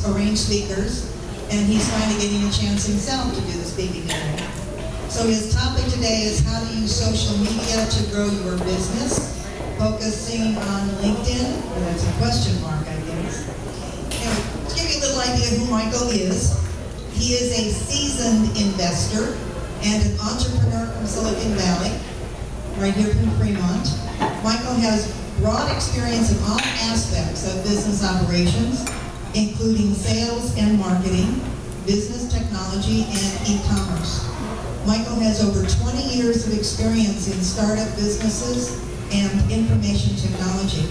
arrange speakers, and he's finally getting a chance himself to do the speaking today. So his topic today is how to use social media to grow your business, focusing on LinkedIn. Well, that's a question mark, I guess. Anyway, to give you a little idea of who Michael is, he is a seasoned investor and an entrepreneur from Silicon Valley, right here from Fremont. Michael has broad experience in all aspects of business operations, including sales and marketing, business technology, and e-commerce. Michael has over 20 years of experience in startup businesses and information technology.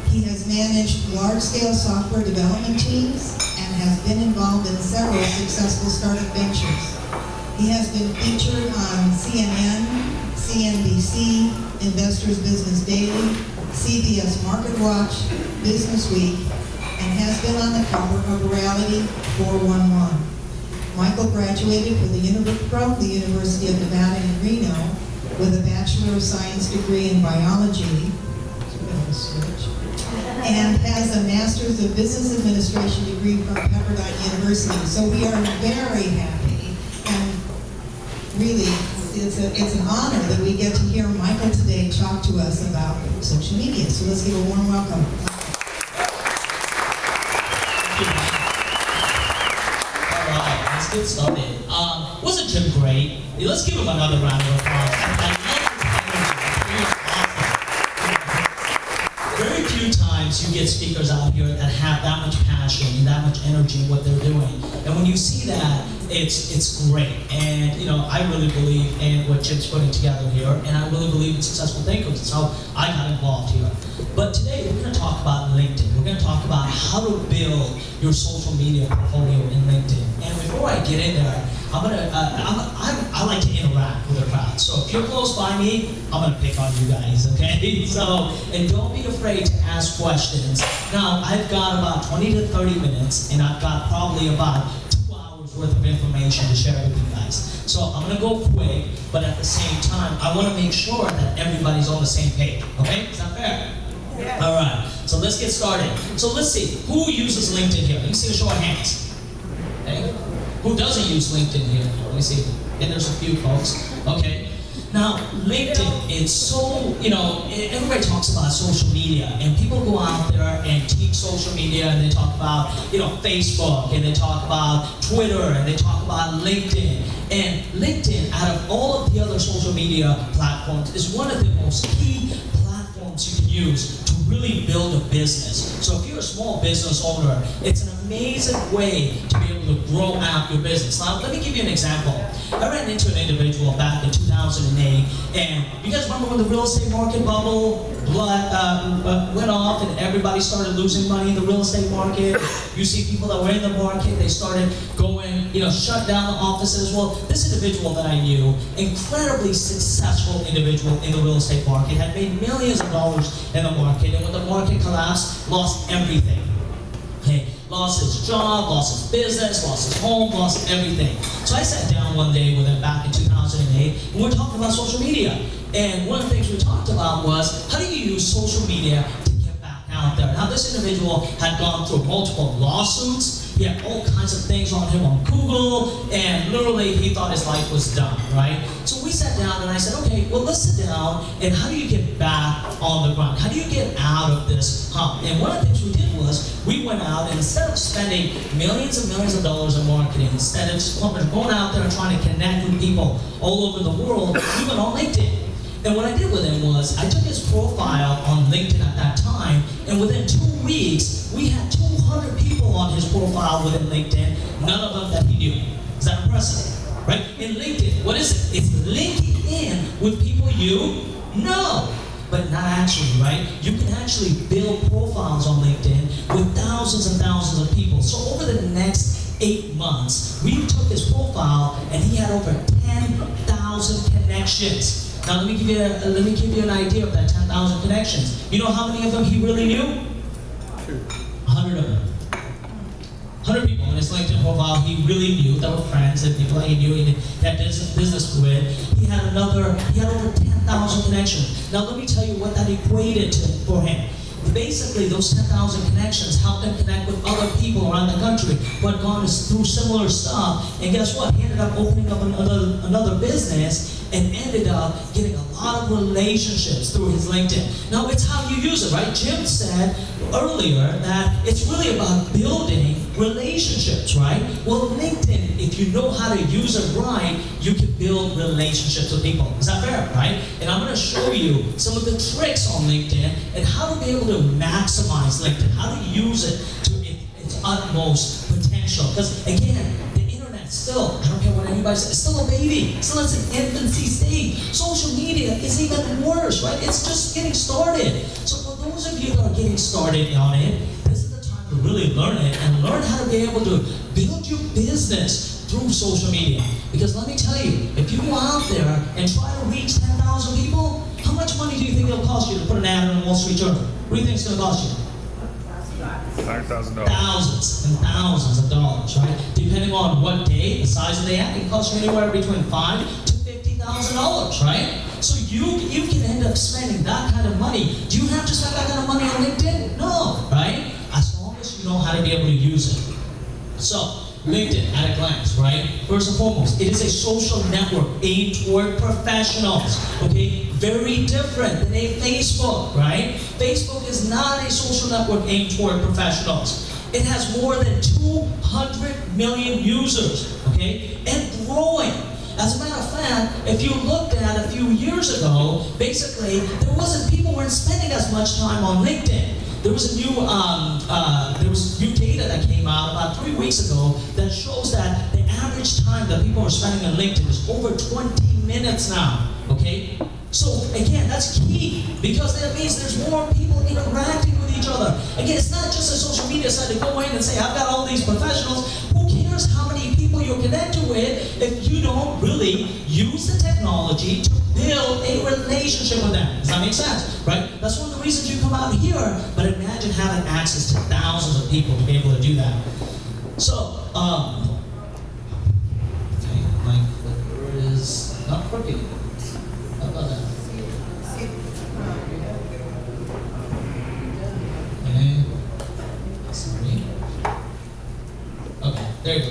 He has managed large-scale software development teams and has been involved in several successful startup ventures. He has been featured on CNN, CNBC, Investors Business Daily, CBS Market Watch, Business Week, and has been on the cover of Reality 411. Michael graduated from the University of Nevada in Reno with a Bachelor of Science degree in Biology, and has a Master's of Business Administration degree from Pepperdine University. So we are very happy, and really, it's an honor that we get to hear Michael today talk to us about social media. So let's give a warm welcome. All right, let's get started. Wasn't Jim great? Let's give him another round of applause. Very few times you get speakers out here that have that much passion and that much energy in what they're doing. And when you see that, it's great. And you know, I really believe in what Jim's putting together here, and I really believe in successful thinkers. That's how I got involved here. But today we're going to talk about LinkedIn. We're going to talk about how to build your social media portfolio in LinkedIn. And before I get in there, I like to interact with the crowd. So if you're close by me, I'm going to pick on you guys, okay? So, and don't be afraid to ask questions. Now, I've got about 20 to 30 minutes, and I've got probably about 2 hours worth of information to share with you guys. So I'm going to go quick, but at the same time, I want to make sure that everybody's on the same page, okay? Is that fair? Yeah. All right, so let's get started. So let's see, who uses LinkedIn here? Let me see a show of hands. Okay. Who doesn't use LinkedIn here? Let me see. And there's a few folks. Okay. Now, LinkedIn, it's so, you know, everybody talks about social media, and people go out there and teach social media, and they talk about, you know, Facebook, and they talk about Twitter, and they talk about LinkedIn. And LinkedIn, out of all of the other social media platforms, is one of the most key platforms you can use to really build a business. So if you're a small business owner, it's an amazing way to be able to grow out your business. Now, let me give you an example. I ran into an individual back in 2008, and you guys remember when the real estate market bubble went off and everybody started losing money in the real estate market? You see people that were in the market, they started going, you know, shut down the offices. Well, this individual that I knew, incredibly successful individual in the real estate market, had made millions of dollars in the market, and when the market collapsed, lost everything. Okay, lost his job, lost his business, lost his home, lost everything. So I sat down one day with him back in 2008, and we were talking about social media. And one of the things we talked about was, how do you use social media to get back out there? Now, this individual had gone through multiple lawsuits. He had all kinds of things on him on Google, and literally he thought his life was done, right? So we sat down and I said, okay, well, let's sit down, and how do you get back on the ground? How do you get out of this hump? And one of the things we did was, we went out, and instead of spending millions and millions of dollars in marketing, instead of just going out there and trying to connect with people all over the world, we went on LinkedIn. And what I did with him was, I took his profile on LinkedIn at that time, and within 2 weeks, we had 200 people on his profile within LinkedIn, none of them that he knew. Is that impressive? Right? In LinkedIn, what is it? It's linking in with people you know, but not actually, right? You can actually build profiles on LinkedIn with thousands and thousands of people. So over the next 8 months, we took his profile, and he had over 10,000 connections. Now let me give you an idea of that 10,000 connections. You know how many of them he really knew? 100 of them. 100 people in his LinkedIn profile he really knew, that were friends and people that he knew he had business with. He had over 10,000 connections. Now let me tell you what that equated to for him. basically those 10,000 connections help them connect with other people around the country who had gone through similar stuff. And guess what? He ended up opening up another business and ended up getting a lot of relationships through his LinkedIn. Now, it's how you use it, right? Jim said earlier that it's really about building relationships, right? Well, LinkedIn, if you know how to use it right, you can build relationships with people. Is that fair, right? And I'm going to show you some of the tricks on LinkedIn and how to be able to maximize LinkedIn, how to use it to its utmost potential. Because again, still, I don't care what anybody says, it's still a baby. Still it's an infancy stage. Social media is even worse, right? It's just getting started. So for those of you that are getting started on it, this is the time to really learn it and learn how to be able to build your business through social media. Because let me tell you, if you go out there and try to reach 10,000 people, how much money do you think it'll cost you to put an ad in the Wall Street Journal? What do you think it's going to cost you? $100,000. Thousands and thousands of dollars, right? Depending on what day, the size of the ad, it can cost you anywhere between $5,000 to $50,000, right? So you can end up spending that kind of money. Do you have to spend that kind of money on LinkedIn? No, right? As long as you know how to be able to use it. So, LinkedIn at a glance, right? First and foremost, it is a social network aimed toward professionals, okay? Very different than a Facebook, right? Facebook is not a social network aimed toward professionals. It has more than 200 million users, okay? And growing. As a matter of fact, if you looked at a few years ago, basically, people weren't spending as much time on LinkedIn. There was new data that came out about 3 weeks ago that shows that the average time that people are spending on LinkedIn is over 20 minutes now, okay? So again, that's key because that means there's more people interacting with each other. Again, it's not just a social media site to go in and say, I've got all these professionals. Who cares how many people you're connected with if you don't really use the technology to build a relationship with them? Does that make sense? Right? That's one of the reasons you come out here, but imagine having access to thousands of people to be able to do that. So, okay, my clicker is not working. How about that? Okay. Sorry. Okay, there you go.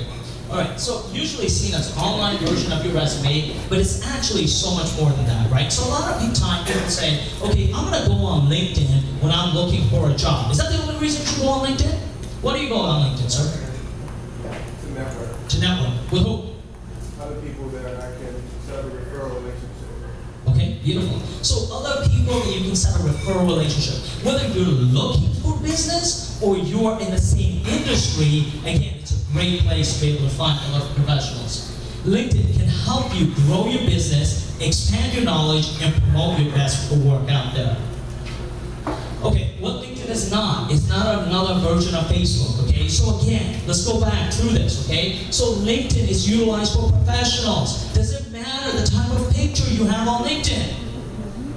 Alright, so usually seen as an online version of your resume, but it's actually so much more than that, right? So a lot of time people say, okay, I'm going to go on LinkedIn when I'm looking for a job. Is that the only reason you go on LinkedIn? What do you go on LinkedIn, sir? To network. To network. With who? Other people that I can set a referral relationship with. Okay, beautiful. So other people that you can set a referral relationship. Whether you're looking for business or you're in the same industry, again, it's a great place to be able to find a lot of professionals. LinkedIn can help you grow your business, expand your knowledge, and promote your best work out there. Okay, what LinkedIn is not, it's not another version of Facebook, okay? So again, let's go back through this, okay? So LinkedIn is utilized for professionals. Does it matter the type of picture you have on LinkedIn?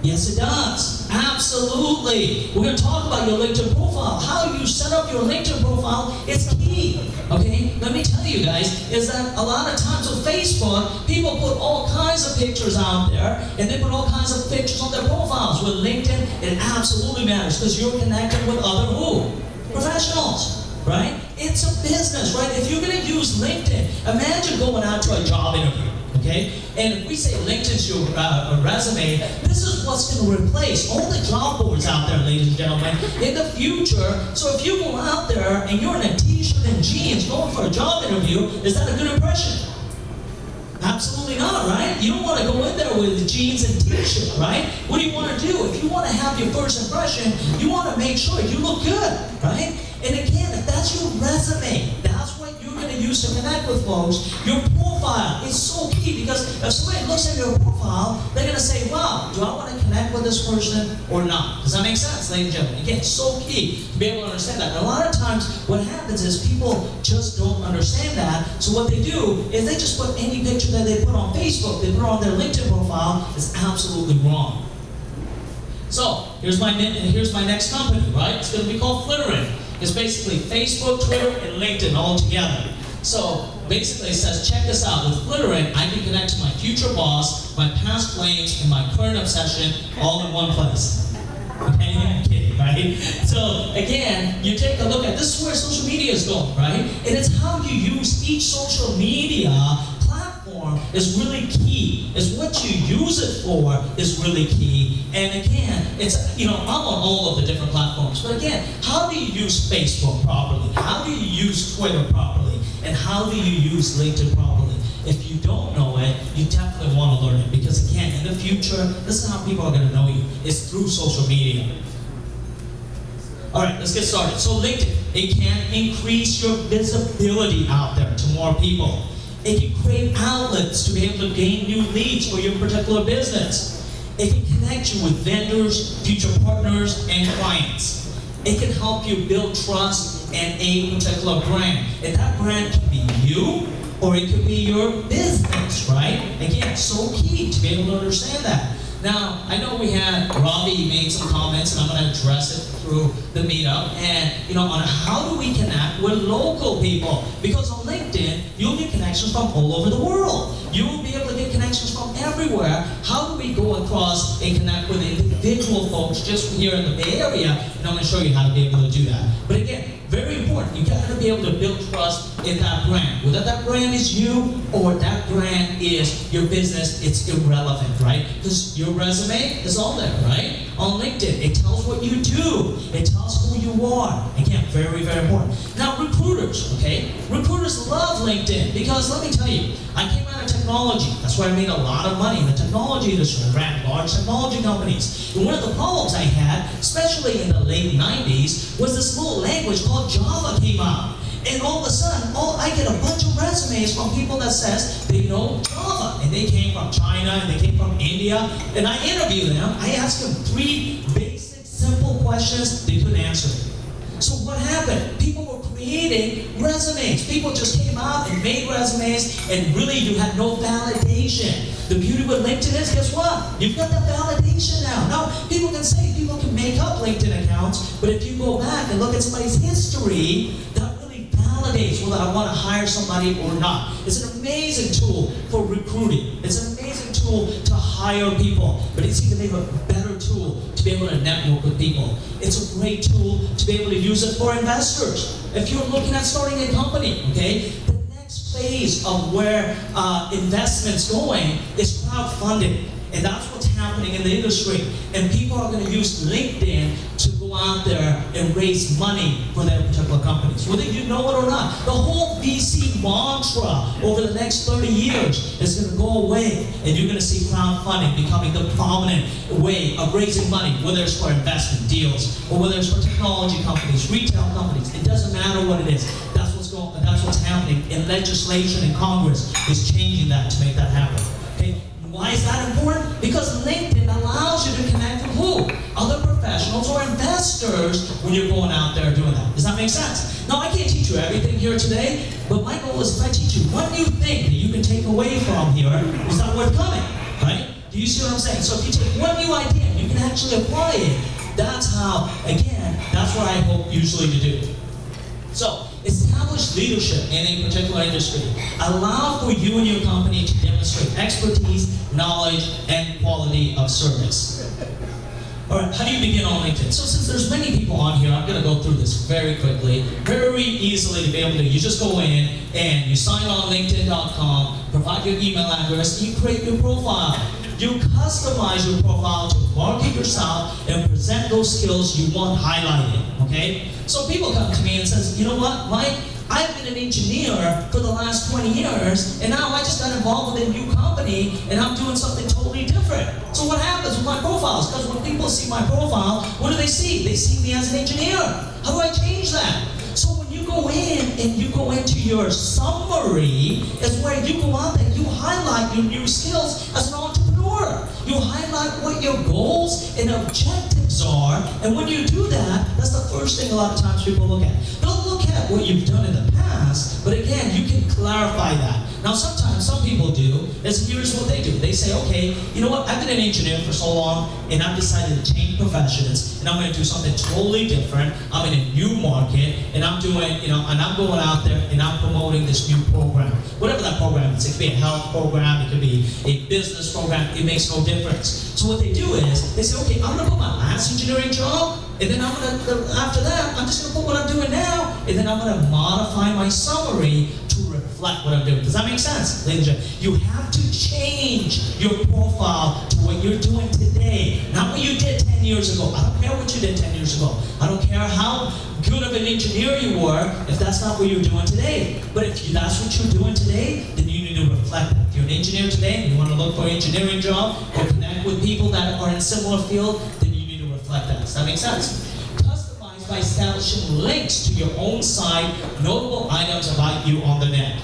Yes, it does. Absolutely. We're going to talk about your LinkedIn profile. How you set up your LinkedIn profile is key. Okay? Let me tell you guys, is that a lot of times on Facebook, people put all kinds of pictures out there, and they put all kinds of pictures on their profiles. With LinkedIn, it absolutely matters because you're connected with other who? Professionals. Right? It's a business, right? If you're going to use LinkedIn, imagine going out to a job interview. Okay? And if we say LinkedIn's your resume, this is what's going to replace all the job boards out there, ladies and gentlemen, in the future. So if you go out there and you're in a t-shirt and jeans going for a job interview, is that a good impression? Absolutely not, right? You don't want to go in there with jeans and t-shirt, right? What do you want to do? If you want to have your first impression, you want to make sure you look good, right? And again, if that's your resume, that's what you're going to use to connect with folks. Your profile is so key because if somebody looks at your profile, they're going to say, wow, do I want to connect with this person or not? Does that make sense, ladies and gentlemen? Again, so key to be able to understand that. And a lot of times, what happens is people just don't understand that. So what they do is they just put any picture that they put on Facebook, they put on their LinkedIn profile, is absolutely wrong. So here's my next company, right? It's going to be called Flittering. It's basically Facebook, Twitter, and LinkedIn all together. So basically it says, check this out. With Flittering, I can connect to my future boss, my past flames, and my current obsession all in one place. Okay, I'm kidding, right? right? So again, you take a look at, this is where social media is going, right? And it's how you use each social media platform is really key. It's what you use it for is really key. And again, it's, you know, I'm on all of the different platforms, but again, how do you use Facebook properly? How do you use Twitter properly? And how do you use LinkedIn properly? If you don't know it, you definitely want to learn it, because again, in the future, this is how people are going to know you. It's through social media. All right, let's get started. So LinkedIn, it can increase your visibility out there to more people. It can create outlets to be able to gain new leads for your particular business. It can connect you with vendors, future partners, and clients. It can help you build trust in a particular brand. And that brand can be you, or it could be your business, right? Again, so key to be able to understand that. Now, I know we had Robbie made some comments, and I'm going to address it through the meetup, and you know, on how do we connect with local people? Because on LinkedIn, you'll get connections from all over the world. You will be able to get connections from everywhere. How do we go across and connect with individual folks just here in the Bay Area? And I'm going to show you how to be able to do that. But again, very important, you got to be able to build trust in that brand. Whether that brand is you or that brand is your business, it's irrelevant, right? Because your resume is on there, right? On LinkedIn, it tells what you do. It tells who you are. Again, very, very important. Now, recruiters, okay? Recruiters love LinkedIn because let me tell you, I came out of technology. That's where I made a lot of money in the technology industry. I ran large technology companies. And one of the problems I had, especially in the late 90s, was this little language called Java came out. And all of a sudden, I get a bunch of resumes from people that says they know Java. And they came from China, and they came from India. And I interview them. I ask them 3 basic, simple questions. They couldn't answer it. So what happened? People were creating resumes. People just came out and made resumes, and really you had no validation. The beauty with LinkedIn is, guess what? You've got that validation now. Now, people can say, people can make up LinkedIn accounts, but if you go back and look at somebody's history, that really validates whether I want to hire somebody or not. It's an amazing tool for recruiting. It's an amazing tool to hire people, but it's even a better tool to be able to network with people. It's a great tool to be able to use it for investors. If you're looking at starting a company, okay, the next phase of where investment's going is crowdfunding. And that's what's happening in the industry. And people are going to use LinkedIn to go out there and raise money for their particular companies, whether you know it or not. The whole VC mantra over the next 30 years is going to go away, and you're going to see crowdfunding becoming the prominent way of raising money, whether it's for investment deals or whether it's for technology companies, retail companies. It doesn't matter what it is. That's what's happening. And legislation in Congress is changing that to make that happen. Okay? Why is that important? Because LinkedIn allows you to connect with who? Other professionals or investors when you're going out there doing that. Does that make sense? Now, I can't teach you everything here today, but my goal is if I teach you one new thing that you can take away from here, is that worth coming, right? Do you see what I'm saying? So if you take one new idea and you can actually apply it, that's how, again, that's what I hope usually to do. So, establish leadership in a particular industry. Allow for you and your company to demonstrate expertise, knowledge, and quality of service. All right, how do you begin on LinkedIn? So since there's many people on here, I'm going to go through this very quickly, very easily to be able to, you just go in and you sign on LinkedIn.com, provide your email address, and you create your profile. You customize your profile to market yourself and present those skills you want highlighted, okay? So people come to me and says, you know what, Mike, I've been an engineer for the last 20 years, and now I just got involved with a new company, and I'm doing something totally different. So what happens with my profiles? Because when people see my profile, what do they see? They see me as an engineer. How do I change that? So when you go in and you go into your summary, is where you go out and you highlight your new skills as an entrepreneur. You highlight what your goals and objectives are, and when you do that, that's the first thing a lot of times people look at. Don't look at what you've done in the past, but again, you can clarify that. Now sometimes, some people do, is here's what they do. They say, okay, you know what, I've been an engineer for so long, and I've decided to change professions, and I'm going to do something totally different. I'm in a new market, and I'm doing, and I'm going out there, and I'm promoting this new program. Whatever that program is, it could be a health program, it could be a business program, it makes no difference. So what they do is, they say, okay, I'm going to put my last engineering job And then after that, I'm just gonna put what I'm doing now, and then I'm gonna modify my summary to reflect what I'm doing. Does that make sense, ladies and gentlemen? You have to change your profile to what you're doing today, not what you did 10 years ago. I don't care what you did 10 years ago. I don't care how good of an engineer you were if that's not what you're doing today. But if that's what you're doing today, then you need to reflect that. If you're an engineer today and you want to look for an engineering job or connect with people that are in a similar field, then you need to reflect that. Does that make sense? Customize by establishing links to your own site, notable items about you on the net.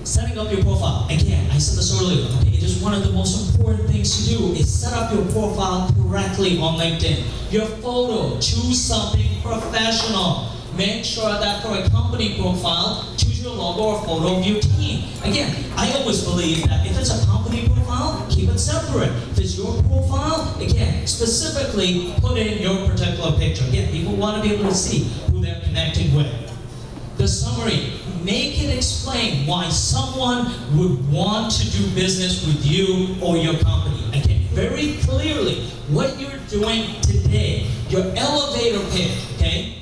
Setting up your profile. Again, I said this earlier, okay? It is one of the most important things to do is set up your profile correctly on LinkedIn. Your photo, choose something professional. Make sure that for a company profile, choose your logo or photo of your team. Again, I always believe that if it's a company profile, keep it separate. If it's your profile, again, specifically put in your particular picture. Again, people want to be able to see who they're connecting with. The summary, make it explain why someone would want to do business with you or your company. Again, very clearly, what you're doing today, your elevator pitch, okay?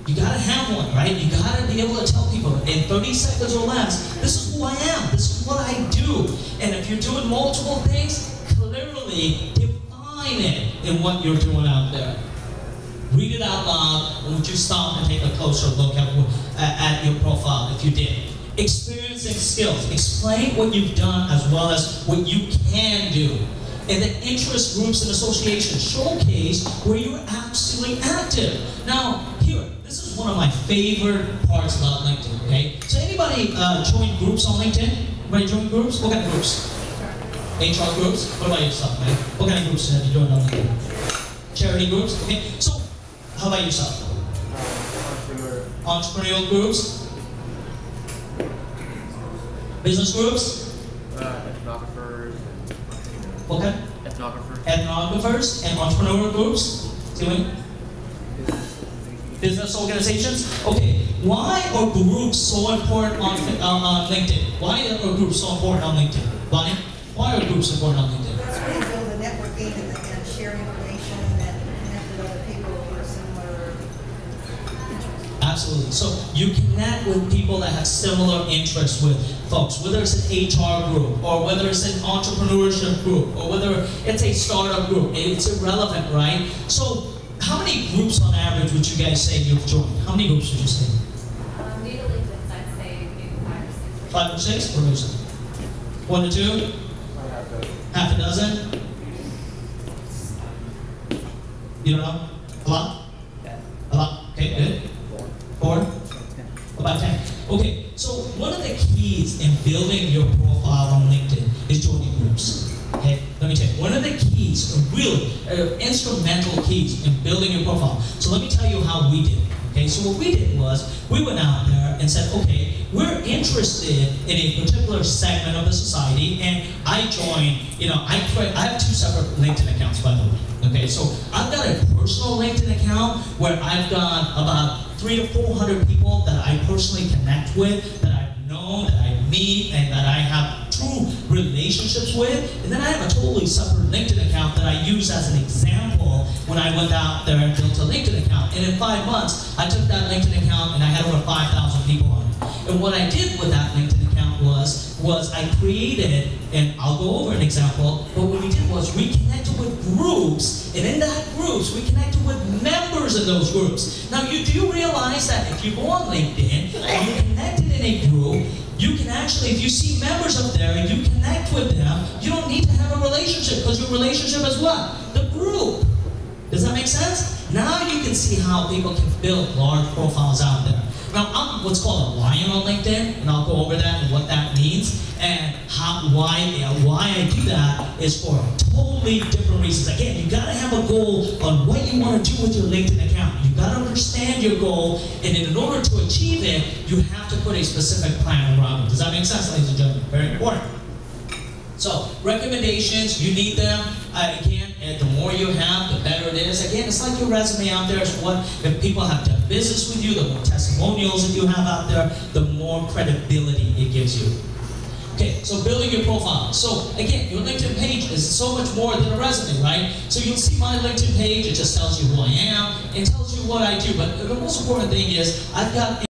You gotta have one, right? You gotta be able to tell people in 30 seconds or less, this is who I am, this is what I do. And if you're doing multiple things, clearly define it in what you're doing out there. Read it out loud, and would you stop and take a closer look at your profile if you did. Experience and skills. Explain what you've done as well as what you can do. And then interest groups and associations. Showcase where you're absolutely active. Now, here, this is one of my favorite parts about LinkedIn, okay? So anybody join groups on LinkedIn? Anybody join groups? What kind of groups? HR groups? What about yourself, man? What kind of groups have you joined on LinkedIn? Charity groups? Okay, so how about yourself? Entrepreneurial groups? Business groups? Ethnographers. What kind? Ethnographers. Ethnographers and entrepreneurial groups? Doing? Business organizations? Okay, why are groups so important on LinkedIn? Why are groups so important on LinkedIn? Bonnie? Why are groups important on LinkedIn? That's where you build the networking and share information and connect with other people who are similar interests. Absolutely. So you connect with people that have similar interests with folks, whether it's an HR group, or whether it's an entrepreneurship group, or whether it's a startup group. It's irrelevant, right? So how many groups on average would you guys say you've joined? How many groups would you say? Legally, I'd say maybe 5 or 6. 5 or 6? What would you say? 1 to 2? Half a dozen? You don't know? A lot? A lot? Okay, good. 4? About 10. Okay, so one of the keys in building your profile on LinkedIn is joining groups. Okay, let me tell you, one of the keys, really instrumental keys in building your profile. So let me tell you how we did it. Okay, so what we did was we went out there and said, okay, we're interested in a particular segment of the society, and I joined, I have 2 separate LinkedIn accounts, by the way. Okay, so I've got a personal LinkedIn account where I've got about 300 to 400 people that I personally connect with, that I've known, that I meet, and that I have true relationships with. And then I have a totally separate LinkedIn account that I use as an example when I went out there and built a LinkedIn account. And in 5 months, I took that LinkedIn account and I had over 5,000 people on it. And what I did with that LinkedIn account was I created, and I'll go over an example, but what we did was we connected with groups, and in that groups, we connected with members of those groups. Now, do you realize that if you go on LinkedIn and you're connected in a group, you can actually, if you see members up there and you connect with them, you don't need to have a relationship, because your relationship is what? The group. Does that make sense? Now you can see how people can build large profiles out there. Now, I'm what's called a lion on LinkedIn, and I'll go over that and what that means, and why I do that is for totally different reasons. Again, you gotta have a goal on what you want to do with your LinkedIn account. You gotta understand your goal, and in order to achieve it, you have to put a specific plan around it. Does that make sense, ladies and gentlemen? Very important. So, recommendations, you need them. Again, the more you have, the better it is. Again, it's like your resume out there. It's what, if people have done business with you, the more testimonials that you have out there, the more credibility it gives you. Okay, so building your profile. So again, your LinkedIn page is so much more than a resume, right? So you'll see my LinkedIn page, it just tells you who I am, it tells you what I do, but the most important thing is I've got